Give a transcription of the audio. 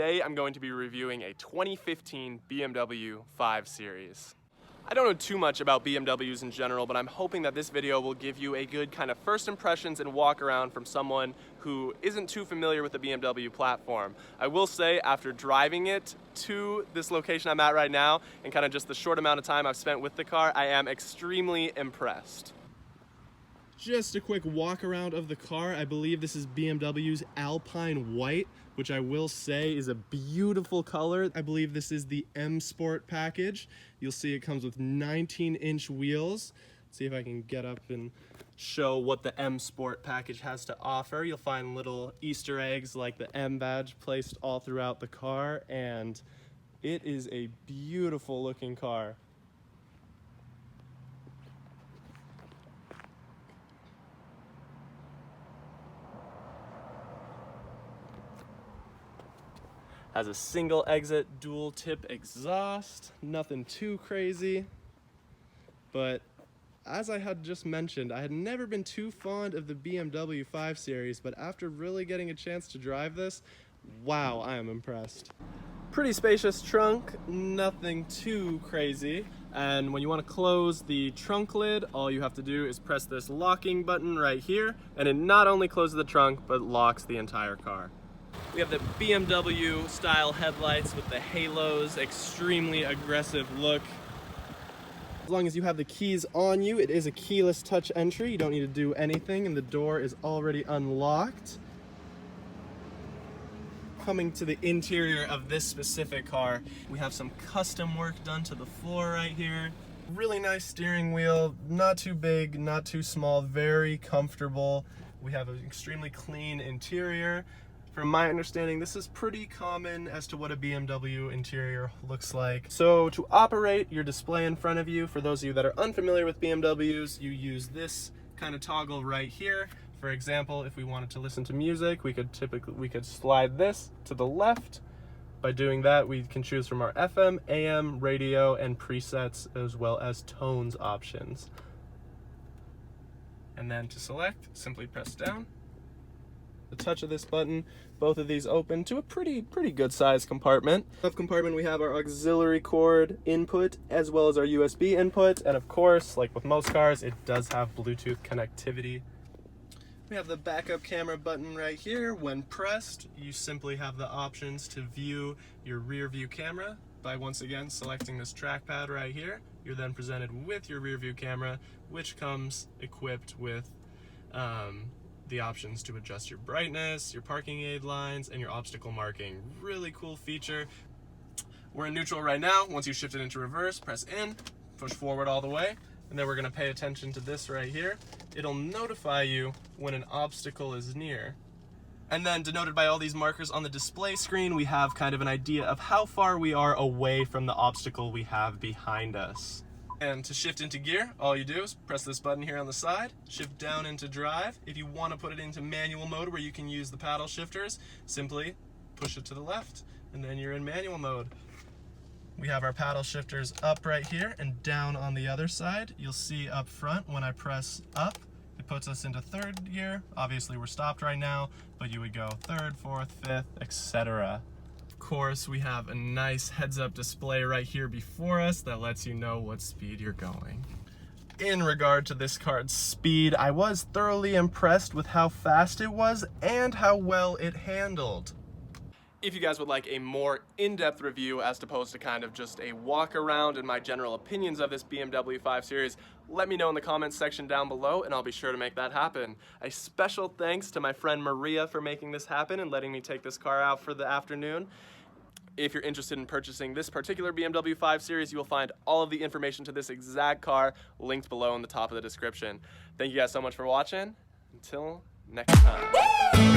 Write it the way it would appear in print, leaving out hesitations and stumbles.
today I'm going to be reviewing a 2015 BMW 5 Series. I don't know too much about BMWs in general, but I'm hoping that this video will give you a good kind of first impressions and walk around from someone who isn't too familiar with the BMW platform. I will say, after driving it to this location I'm at right now, and kind of just the short amount of time I've spent with the car, I am extremely impressed. Just a quick walk around of the car. I believe this is BMW's Alpine White, which I will say is a beautiful color. I believe this is the M Sport package. You'll see it comes with 19-inch wheels. Let's see if I can get up and show what the M Sport package has to offer. You'll find little Easter eggs like the M badge placed all throughout the car, and it is a beautiful looking car. Has a single exit dual tip exhaust, nothing too crazy. But as I had just mentioned, I had never been too fond of the BMW 5 Series, but after really getting a chance to drive this, wow, I am impressed. Pretty spacious trunk, nothing too crazy. And when you want to close the trunk lid, all you have to do is press this locking button right here, and it not only closes the trunk, but locks the entire car. We have the BMW style headlights with the halos, extremely aggressive look. As long as you have the keys on you, it is a keyless touch entry. You don't need to do anything, and the door is already unlocked. Coming to the interior of this specific car, we have some custom work done to the floor right here. Really nice steering wheel, not too big, not too small, very comfortable. We have an extremely clean interior. From my understanding, this is pretty common as to what a BMW interior looks like. So to operate your display in front of you, for those of you that are unfamiliar with BMWs, you use this kind of toggle right here. For example, if we wanted to listen to music, we could slide this to the left. By doing that, we can choose from our FM, AM, radio, and presets, as well as tones options. And then to select, simply press down. The touch of this button, both of these open to a pretty good size compartment. Above compartment, we have our auxiliary cord input as well as our USB input, and of course, like with most cars, it does have Bluetooth connectivity. We have the backup camera button right here. When pressed, you simply have the options to view your rear view camera by once again selecting this trackpad right here. You're then presented with your rear view camera, which comes equipped with the options to adjust your brightness, your parking aid lines, and your obstacle marking. Really cool feature. We're in neutral right now. Once you shift it into reverse, press in, push forward all the way, and then we're going to pay attention to this right here. It'll notify you when an obstacle is near. And then denoted by all these markers on the display screen, we have kind of an idea of how far we are away from the obstacle we have behind us. And to shift into gear, all you do is press this button here on the side, shift down into drive. If you want to put it into manual mode where you can use the paddle shifters, simply push it to the left, and then you're in manual mode. We have our paddle shifters up right here and down on the other side. You'll see up front when I press up, it puts us into third gear. Obviously we're stopped right now, but you would go third, fourth, fifth, etc. Of course, we have a nice heads-up display right here before us that lets you know what speed you're going. In regard to this car's speed, I was thoroughly impressed with how fast it was and how well it handled. If you guys would like a more in-depth review as opposed to kind of just a walk around and my general opinions of this BMW 5 Series, let me know in the comments section down below and I'll be sure to make that happen. A special thanks to my friend Maria for making this happen and letting me take this car out for the afternoon. If you're interested in purchasing this particular BMW 5 Series, you will find all of the information to this exact car linked below in the top of the description. Thank you guys so much for watching. Until next time.